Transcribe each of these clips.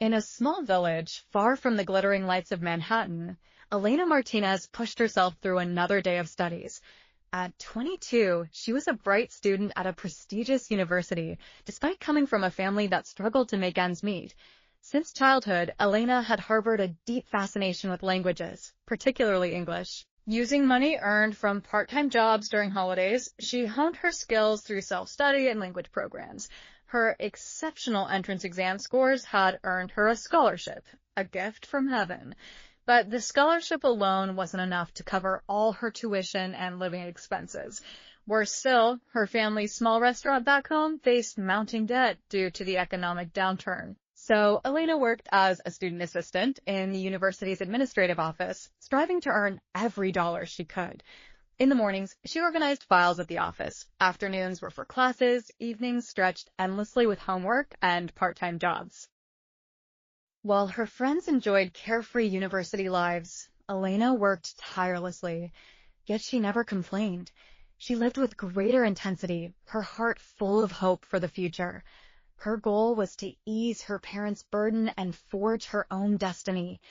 In a small village, far from the glittering lights of Manhattan, Elena Martinez pushed herself through another day of studies. At 22, she was a bright student at a prestigious university, despite coming from a family that struggled to make ends meet. Since childhood, Elena had harbored a deep fascination with languages, particularly English. Using money earned from part-time jobs during holidays, she honed her skills through self-study and language programs. Her exceptional entrance exam scores had earned her a scholarship, a gift from heaven. But the scholarship alone wasn't enough to cover all her tuition and living expenses. Worse still, her family's small restaurant back home faced mounting debt due to the economic downturn. So Elena worked as a student assistant in the university's administrative office, striving to earn every dollar she could. In the mornings, she organized files at the office. Afternoons were for classes, evenings stretched endlessly with homework and part-time jobs. While her friends enjoyed carefree university lives, Elena worked tirelessly, yet she never complained. She lived with greater intensity, her heart full of hope for the future. Her goal was to ease her parents' burden and forge her own destiny.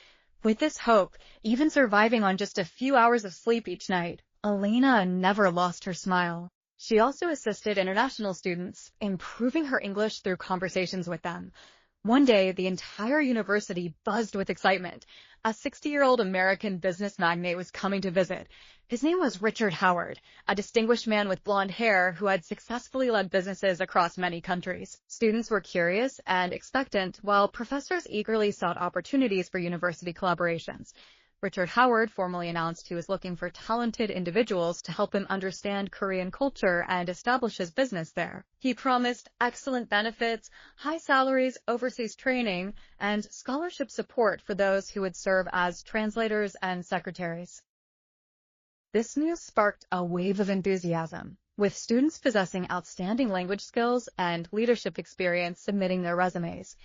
With this hope, even surviving on just a few hours of sleep each night, Elena never lost her smile. She also assisted international students, improving her English through conversations with them. One day, the entire university buzzed with excitement. A 60-year-old American business magnate was coming to visit. His name was Richard Howard, a distinguished man with blonde hair who had successfully led businesses across many countries. Students were curious and expectant, while professors eagerly sought opportunities for university collaborations. Richard Howard formally announced he was looking for talented individuals to help him understand Korean culture and establish his business there. He promised excellent benefits, high salaries, overseas training, and scholarship support for those who would serve as translators and secretaries. This news sparked a wave of enthusiasm, with students possessing outstanding language skills and leadership experience submitting their resumes.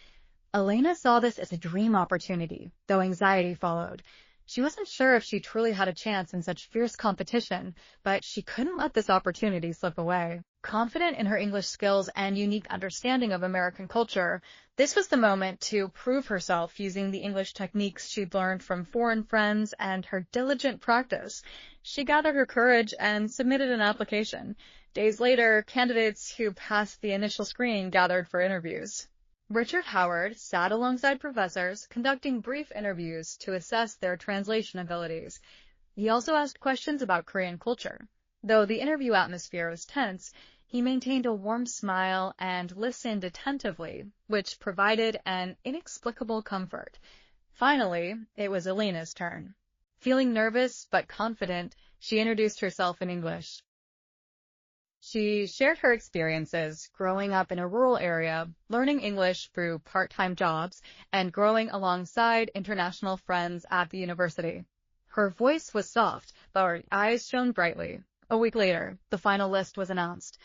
Elena saw this as a dream opportunity, though anxiety followed. She wasn't sure if she truly had a chance in such fierce competition, but she couldn't let this opportunity slip away. Confident in her English skills and unique understanding of American culture, this was the moment to prove herself using the English techniques she'd learned from foreign friends and her diligent practice. She gathered her courage and submitted an application. Days later, candidates who passed the initial screening gathered for interviews. Richard Howard sat alongside professors, conducting brief interviews to assess their translation abilities. He also asked questions about Korean culture. Though the interview atmosphere was tense, he maintained a warm smile and listened attentively, which provided an inexplicable comfort. Finally, it was Elena's turn. Feeling nervous but confident, she introduced herself in English. She shared her experiences growing up in a rural area, learning English through part-time jobs, and growing alongside international friends at the university. Her voice was soft, but her eyes shone brightly. A week later, the final list was announced.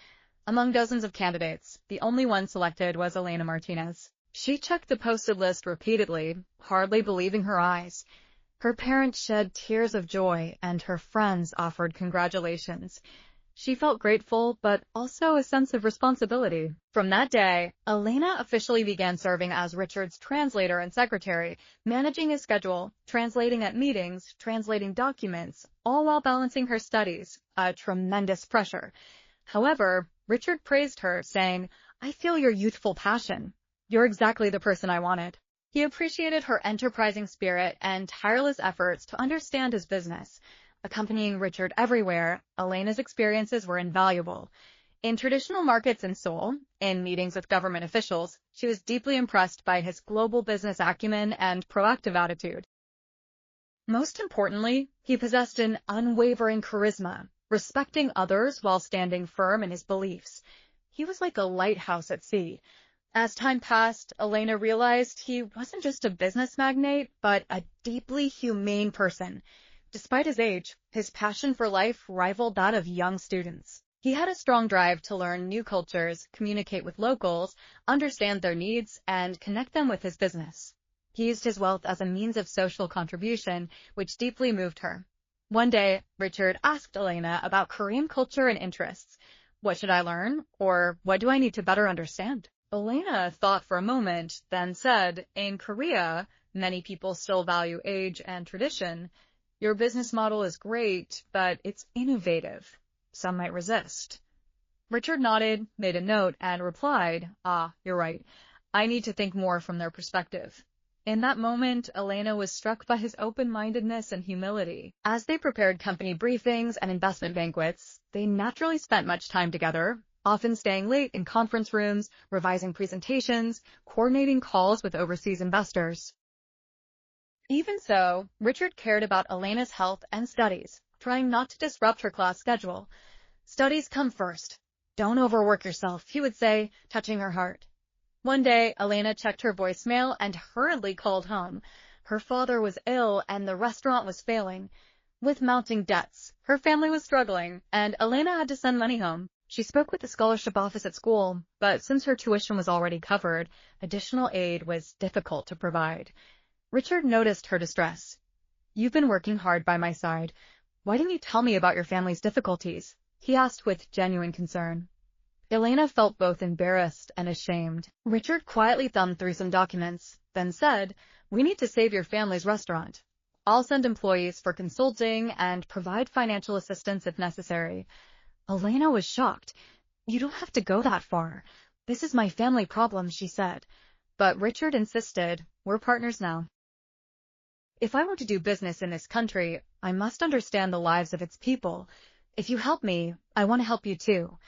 Among dozens of candidates, the only one selected was Elena Martinez. She checked the posted list repeatedly, hardly believing her eyes. Her parents shed tears of joy, and her friends offered congratulations. She felt grateful, but also a sense of responsibility. From that day, Elena officially began serving as Richard's translator and secretary, managing his schedule, translating at meetings, translating documents, all while balancing her studies, a tremendous pressure. However, Richard praised her, saying, "I feel your youthful passion. You're exactly the person I wanted." He appreciated her enterprising spirit and tireless efforts to understand his business. Accompanying Richard everywhere, Elena's experiences were invaluable. In traditional markets in Seoul, in meetings with government officials, she was deeply impressed by his global business acumen and proactive attitude. Most importantly, he possessed an unwavering charisma, respecting others while standing firm in his beliefs. He was like a lighthouse at sea. As time passed, Elena realized he wasn't just a business magnate, but a deeply humane person. Despite his age, his passion for life rivaled that of young students. He had a strong drive to learn new cultures, communicate with locals, understand their needs, and connect them with his business. He used his wealth as a means of social contribution, which deeply moved her. One day, Richard asked Elena about Korean culture and interests. "What should I learn?" or "What do I need to better understand?" Elena thought for a moment, then said, in Korea, many people still value age and tradition. Your business model is great, but it's innovative. Some might resist. Richard nodded, made a note, and replied, you're right. I need to think more from their perspective. In that moment, Elena was struck by his open-mindedness and humility. As they prepared company briefings and investment banquets, they naturally spent much time together, often staying late in conference rooms, revising presentations, coordinating calls with overseas investors. Even so, Richard cared about Elena's health and studies, trying not to disrupt her class schedule. Studies come first. Don't overwork yourself, he would say, touching her heart. One day, Elena checked her voicemail and hurriedly called home. Her father was ill and the restaurant was failing. With mounting debts, her family was struggling, and Elena had to send money home. She spoke with the scholarship office at school, but since her tuition was already covered, additional aid was difficult to provide. Richard noticed her distress. You've been working hard by my side. Why didn't you tell me about your family's difficulties? He asked with genuine concern. Elena felt both embarrassed and ashamed. Richard quietly thumbed through some documents, then said, we need to save your family's restaurant. I'll send employees for consulting and provide financial assistance if necessary. Elena was shocked. You don't have to go that far. This is my family problem, she said. But Richard insisted, we're partners now. If I were to do business in this country, I must understand the lives of its people. If you help me, I want to help you too.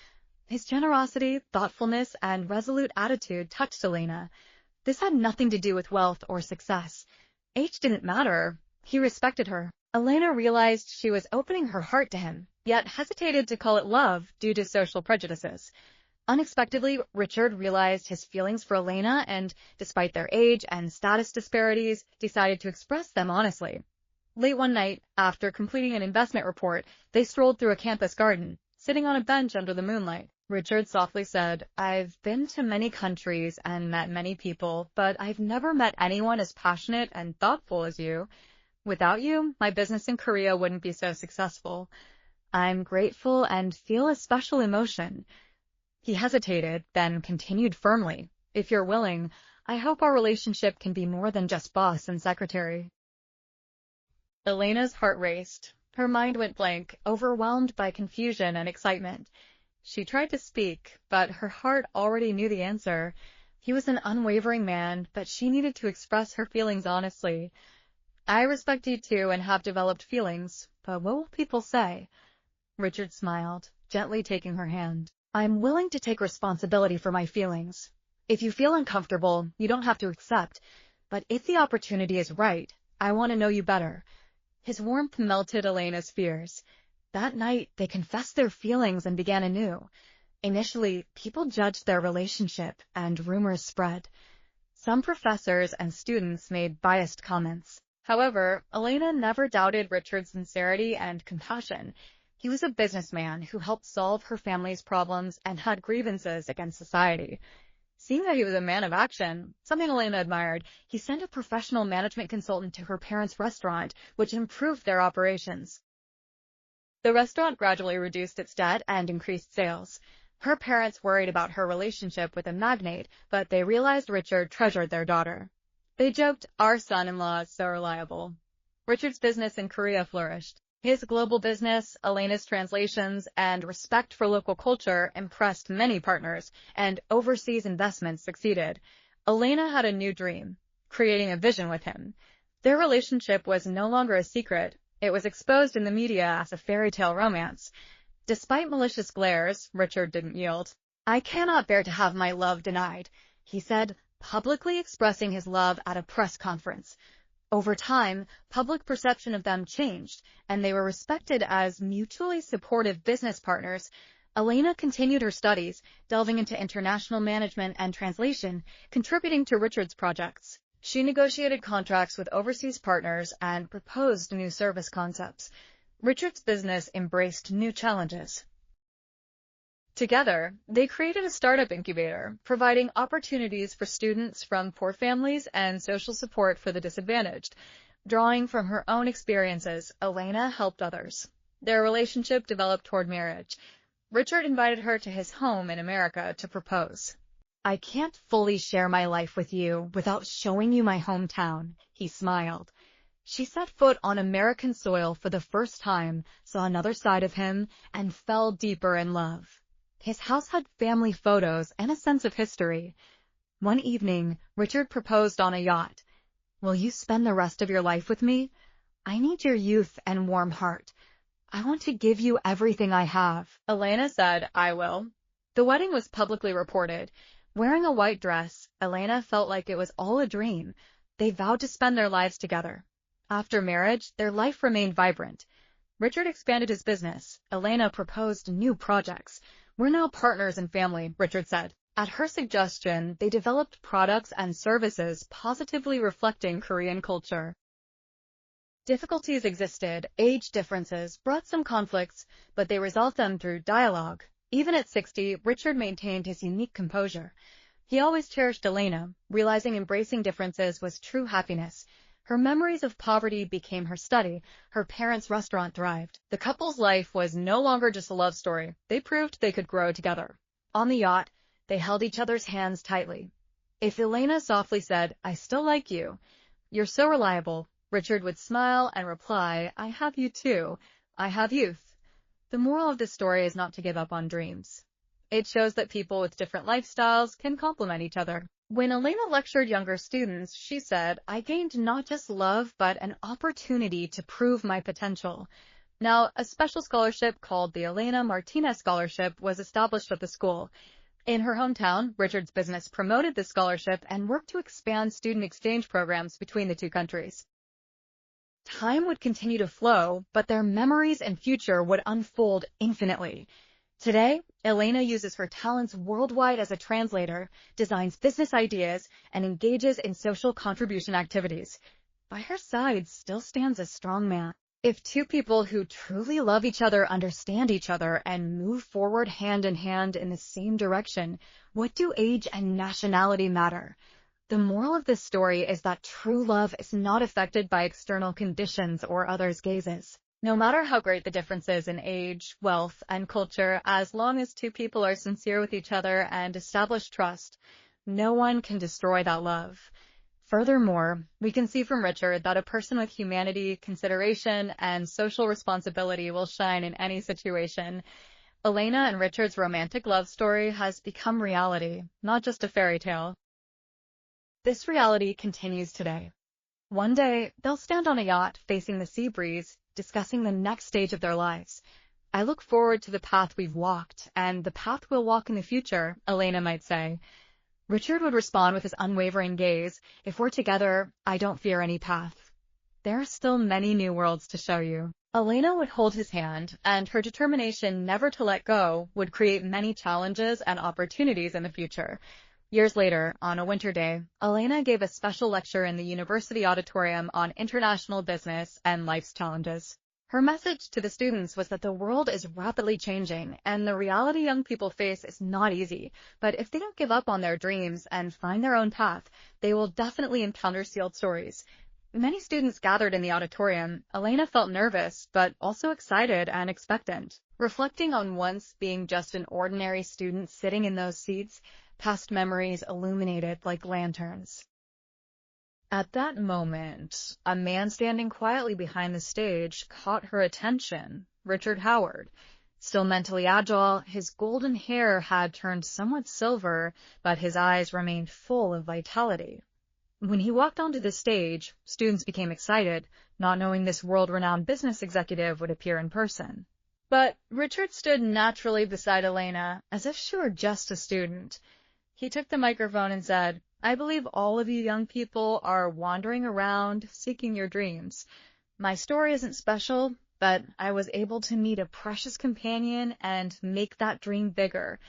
His generosity, thoughtfulness, and resolute attitude touched Elena. This had nothing to do with wealth or success. Age didn't matter. He respected her. Elena realized she was opening her heart to him, yet hesitated to call it love due to social prejudices. Unexpectedly, Richard realized his feelings for Elena and, despite their age and status disparities, decided to express them honestly. Late one night, after completing an investment report, they strolled through a campus garden, sitting on a bench under the moonlight. Richard softly said, I've been to many countries and met many people, but I've never met anyone as passionate and thoughtful as you. Without you, my business in Korea wouldn't be so successful. I'm grateful and feel a special emotion. He hesitated, then continued firmly. If you're willing, I hope our relationship can be more than just boss and secretary. Elena's heart raced. Her mind went blank, overwhelmed by confusion and excitement. She tried to speak, but her heart already knew the answer. He was an unwavering man, but she needed to express her feelings honestly. I respect you too and have developed feelings, but what will people say? Richard smiled, gently taking her hand. I'm willing to take responsibility for my feelings. If you feel uncomfortable, you don't have to accept, but if the opportunity is right, I want to know you better. His warmth melted Elena's fears. That night, they confessed their feelings and began anew. Initially, people judged their relationship, and rumors spread. Some professors and students made biased comments. However, Elena never doubted Richard's sincerity and compassion. He was a businessman who helped solve her family's problems and had grievances against society. Seeing that he was a man of action, something Elena admired, he sent a professional management consultant to her parents' restaurant, which improved their operations. The restaurant gradually reduced its debt and increased sales. Her parents worried about her relationship with a magnate, but they realized Richard treasured their daughter. They joked, our son-in-law is so reliable. Richard's business in Korea flourished. His global business, Elena's translations, and respect for local culture impressed many partners, and overseas investments succeeded. Elena had a new dream, creating a vision with him. Their relationship was no longer a secret. It was exposed in the media as a fairy tale romance. Despite malicious glares, Richard didn't yield. I cannot bear to have my love denied, he said, publicly expressing his love at a press conference. Over time, public perception of them changed, and they were respected as mutually supportive business partners. Elena continued her studies, delving into international management and translation, contributing to Richard's projects. She negotiated contracts with overseas partners and proposed new service concepts. Richard's business embraced new challenges. Together, they created a startup incubator, providing opportunities for students from poor families and social support for the disadvantaged. Drawing from her own experiences, Elena helped others. Their relationship developed toward marriage. Richard invited her to his home in America to propose. I can't fully share my life with you without showing you my hometown, he smiled. She set foot on American soil for the first time, saw another side of him, and fell deeper in love. His house had family photos and a sense of history. One evening, Richard proposed on a yacht. Will you spend the rest of your life with me? I need your youth and warm heart. I want to give you everything I have. Elena said, I will. The wedding was publicly reported. Wearing a white dress, Elena felt like it was all a dream. They vowed to spend their lives together. After marriage, their life remained vibrant. Richard expanded his business. Elena proposed new projects. We're now partners in family, Richard said. At her suggestion, they developed products and services positively reflecting Korean culture. Difficulties existed, age differences brought some conflicts, but they resolved them through dialogue. Even at 60, Richard maintained his unique composure. He always cherished Elena, realizing embracing differences was true happiness. Her memories of poverty became her study. Her parents' restaurant thrived. The couple's life was no longer just a love story. They proved they could grow together. On the yacht, they held each other's hands tightly. If Elena softly said, I still like you, you're so reliable, Richard would smile and reply, I have you too. I have youth. The moral of this story is not to give up on dreams. It shows that people with different lifestyles can complement each other. When Elena lectured younger students, she said, I gained not just love, but an opportunity to prove my potential. Now, a special scholarship called the Elena Martinez Scholarship was established at the school. In her hometown, Richard's business promoted this scholarship and worked to expand student exchange programs between the two countries. Time would continue to flow, but their memories and future would unfold infinitely. Today, Elena uses her talents worldwide as a translator, designs business ideas, and engages in social contribution activities. By her side still stands a strong man. If two people who truly love each other understand each other and move forward hand in hand in the same direction, what do age and nationality matter? The moral of this story is that true love is not affected by external conditions or others' gazes. No matter how great the differences in age, wealth, and culture, as long as two people are sincere with each other and establish trust, no one can destroy that love. Furthermore, we can see from Richard that a person with humanity, consideration, and social responsibility will shine in any situation. Elena and Richard's romantic love story has become reality, not just a fairy tale. This reality continues today. One day, they'll stand on a yacht facing the sea breeze, discussing the next stage of their lives. I look forward to the path we've walked, and the path we'll walk in the future, Elena might say. Richard would respond with his unwavering gaze, if we're together, I don't fear any path. There are still many new worlds to show you. Elena would hold his hand, and her determination never to let go would create many challenges and opportunities in the future. Years later, on a winter day, Elena gave a special lecture in the university auditorium on international business and life's challenges. Her message to the students was that the world is rapidly changing, and the reality young people face is not easy. But if they don't give up on their dreams and find their own path, they will definitely encounter sealed stories. Many students gathered in the auditorium. Elena felt nervous, but also excited and expectant. Reflecting on once being just an ordinary student sitting in those seats, past memories illuminated like lanterns. At that moment, a man standing quietly behind the stage caught her attention, Richard Howard. Still mentally agile, his golden hair had turned somewhat silver, but his eyes remained full of vitality. When he walked onto the stage, students became excited, not knowing this world-renowned business executive would appear in person. But Richard stood naturally beside Elena, as if she were just a student. He took the microphone and said, I believe all of you young people are wandering around, seeking your dreams. My story isn't special, but I was able to meet a precious companion and make that dream bigger.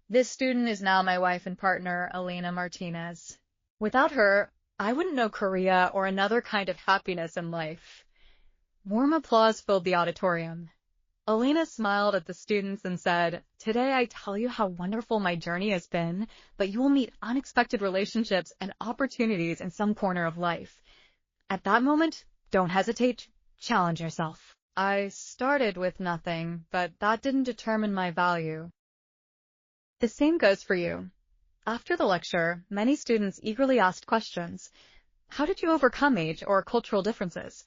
This student is now my wife and partner, Elena Martinez. Without her, I wouldn't know Korea or another kind of happiness in life. Warm applause filled the auditorium. Elena smiled at the students and said, Today I tell you how wonderful my journey has been, but you will meet unexpected relationships and opportunities in some corner of life. At that moment, don't hesitate, challenge yourself. I started with nothing, but that didn't determine my value. The same goes for you. After the lecture, many students eagerly asked questions. How did you overcome age or cultural differences?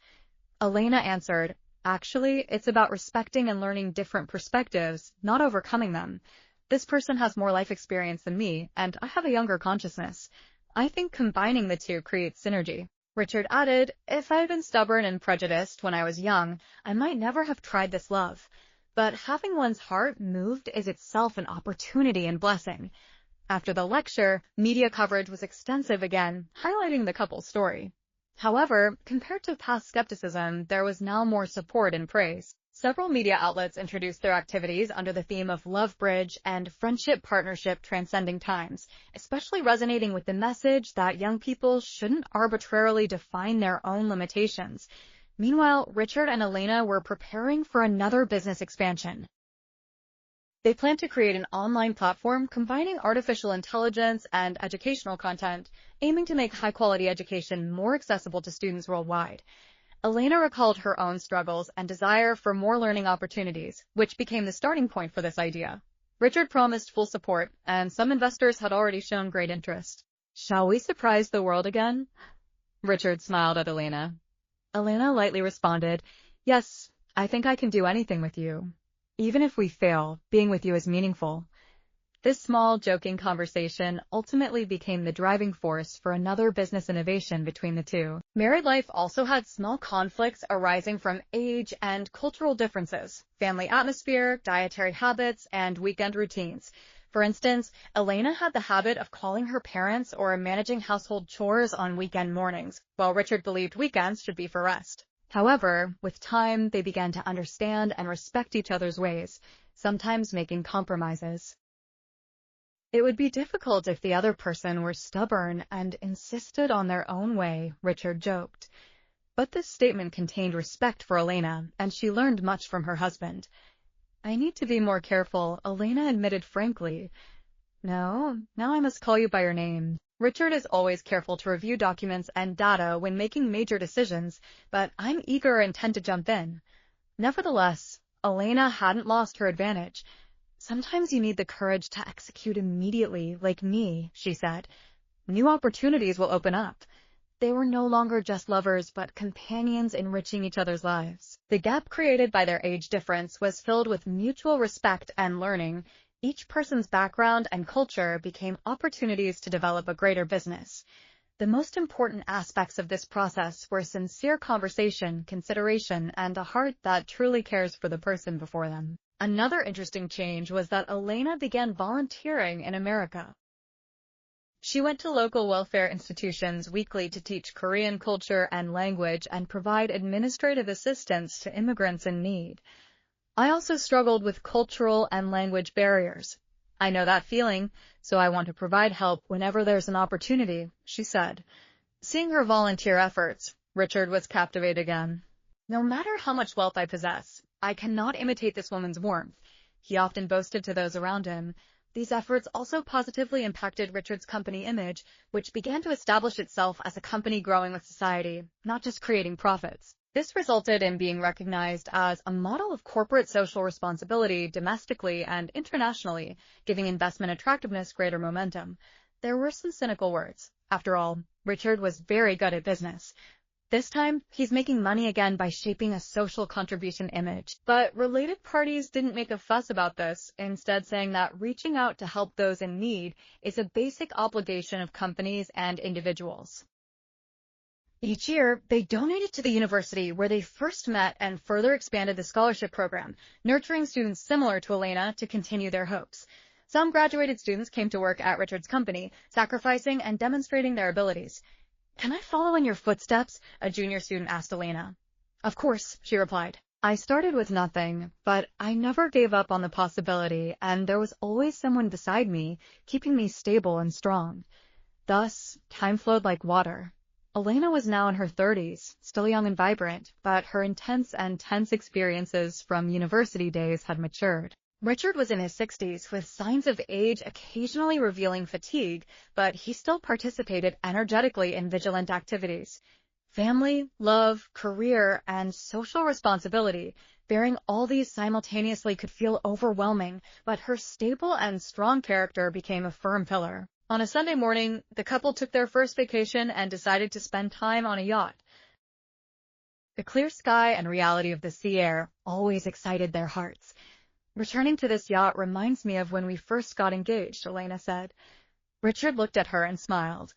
Elena answered, actually, it's about respecting and learning different perspectives, not overcoming them. This person has more life experience than me, and I have a younger consciousness. I think combining the two creates synergy. Richard added, if I had been stubborn and prejudiced when I was young, I might never have tried this love. But having one's heart moved is itself an opportunity and blessing. After the lecture, media coverage was extensive again, highlighting the couple's story. However, compared to past skepticism, there was now more support and praise. Several media outlets introduced their activities under the theme of Love Bridge and Friendship Partnership Transcending Times, especially resonating with the message that young people shouldn't arbitrarily define their own limitations. Meanwhile, Richard and Elena were preparing for another business expansion. They plan to create an online platform combining artificial intelligence and educational content, aiming to make high-quality education more accessible to students worldwide. Elena recalled her own struggles and desire for more learning opportunities, which became the starting point for this idea. Richard promised full support, and some investors had already shown great interest. Shall we surprise the world again? Richard smiled at Elena. Elena lightly responded, yes, I think I can do anything with you. Even if we fail, being with you is meaningful. This small, joking conversation ultimately became the driving force for another business innovation between the two. Married life also had small conflicts arising from age and cultural differences, family atmosphere, dietary habits, and weekend routines. For instance, Elena had the habit of calling her parents or managing household chores on weekend mornings, while Richard believed weekends should be for rest. However, with time, they began to understand and respect each other's ways, sometimes making compromises. It would be difficult if the other person were stubborn and insisted on their own way, Richard joked. But this statement contained respect for Elena, and she learned much from her husband. I need to be more careful, Elena admitted frankly. No, now I must call you by your name. Richard is always careful to review documents and data when making major decisions, but I'm eager and tend to jump in. Nevertheless, Elena hadn't lost her advantage. Sometimes you need the courage to execute immediately, like me, she said. New opportunities will open up. They were no longer just lovers, but companions enriching each other's lives. The gap created by their age difference was filled with mutual respect and learning. Each person's background and culture became opportunities to develop a greater business. The most important aspects of this process were sincere conversation, consideration, and a heart that truly cares for the person before them. Another interesting change was that Elena began volunteering in America. She went to local welfare institutions weekly to teach Korean culture and language and provide administrative assistance to immigrants in need. I also struggled with cultural and language barriers. I know that feeling, so I want to provide help whenever there's an opportunity, she said. Seeing her volunteer efforts, Richard was captivated again. No matter how much wealth I possess, I cannot imitate this woman's warmth, he often boasted to those around him. These efforts also positively impacted Richard's company image, which began to establish itself as a company growing with society, not just creating profits. This resulted in being recognized as a model of corporate social responsibility domestically and internationally, giving investment attractiveness greater momentum. There were some cynical words. After all, Richard was very good at business. This time, he's making money again by shaping a social contribution image. But related parties didn't make a fuss about this, instead saying that reaching out to help those in need is a basic obligation of companies and individuals. Each year, they donated to the university where they first met and further expanded the scholarship program, nurturing students similar to Elena to continue their hopes. Some graduated students came to work at Richard's company, sacrificing and demonstrating their abilities. Can I follow in your footsteps? A junior student asked Elena. Of course, she replied. I started with nothing, but I never gave up on the possibility, and there was always someone beside me, keeping me stable and strong. Thus, time flowed like water. Elena was now in her 30s, still young and vibrant, but her intense and tense experiences from university days had matured. Richard was in his 60s, with signs of age occasionally revealing fatigue, but he still participated energetically in vigilant activities. Family, love, career, and social responsibility, bearing all these simultaneously could feel overwhelming, but her stable and strong character became a firm pillar. On a Sunday morning, the couple took their first vacation and decided to spend time on a yacht. The clear sky and reality of the sea air always excited their hearts. Returning to this yacht reminds me of when we first got engaged, Elena said. Richard looked at her and smiled.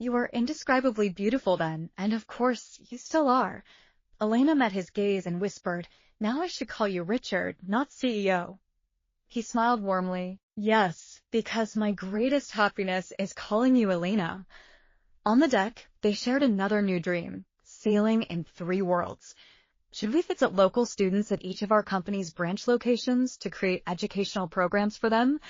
You were indescribably beautiful then, and of course, you still are. Elena met his gaze and whispered, Now I should call you Richard, not CEO. He smiled warmly. Yes, because my greatest happiness is calling you Elena. On the deck, they shared another new dream, sailing in 3 worlds. Should we visit local students at each of our company's branch locations to create educational programs for them?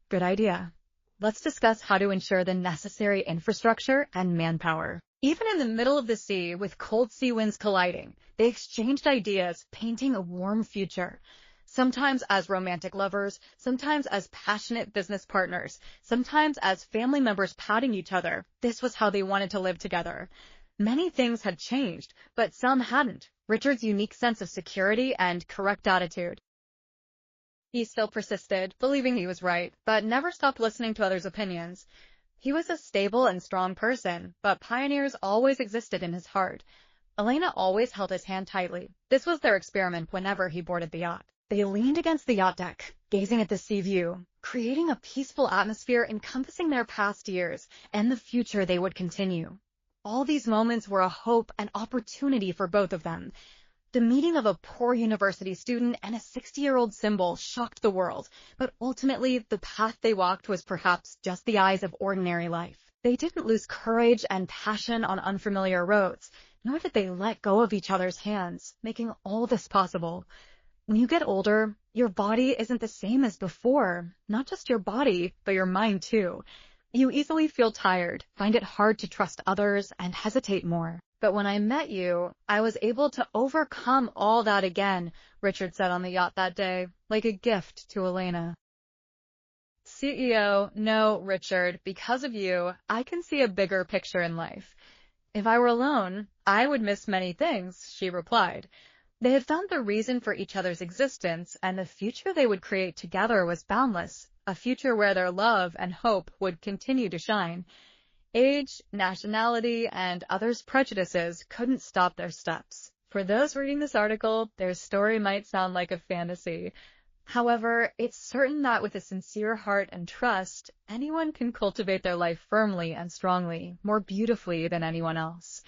Good idea. Let's discuss how to ensure the necessary infrastructure and manpower. Even in the middle of the sea, with cold sea winds colliding, they exchanged ideas, painting a warm future. Sometimes as romantic lovers, sometimes as passionate business partners, sometimes as family members patting each other. This was how they wanted to live together. Many things had changed, but some hadn't. Richard's unique sense of security and correct attitude. He still persisted, believing he was right, but never stopped listening to others' opinions. He was a stable and strong person, but pioneers always existed in his heart. Elena always held his hand tightly. This was their experiment whenever he boarded the yacht. They leaned against the yacht deck, gazing at the sea view, creating a peaceful atmosphere encompassing their past years and the future they would continue. All these moments were a hope and opportunity for both of them. The meeting of a poor university student and a 60-year-old symbol shocked the world, but ultimately the path they walked was perhaps just the eyes of ordinary life. They didn't lose courage and passion on unfamiliar roads, nor did they let go of each other's hands, making all this possible. When you get older, your body isn't the same as before. Not just your body, but your mind too. You easily feel tired, find it hard to trust others, and hesitate more. But when I met you, I was able to overcome all that again, Richard said on the yacht that day, like a gift to Elena. CEO, no, Richard, because of you, I can see a bigger picture in life. If I were alone, I would miss many things, she replied. They had found the reason for each other's existence, and the future they would create together was boundless, a future where their love and hope would continue to shine. Age, nationality, and others' prejudices couldn't stop their steps. For those reading this article, their story might sound like a fantasy. However, it's certain that with a sincere heart and trust, anyone can cultivate their life firmly and strongly, more beautifully than anyone else.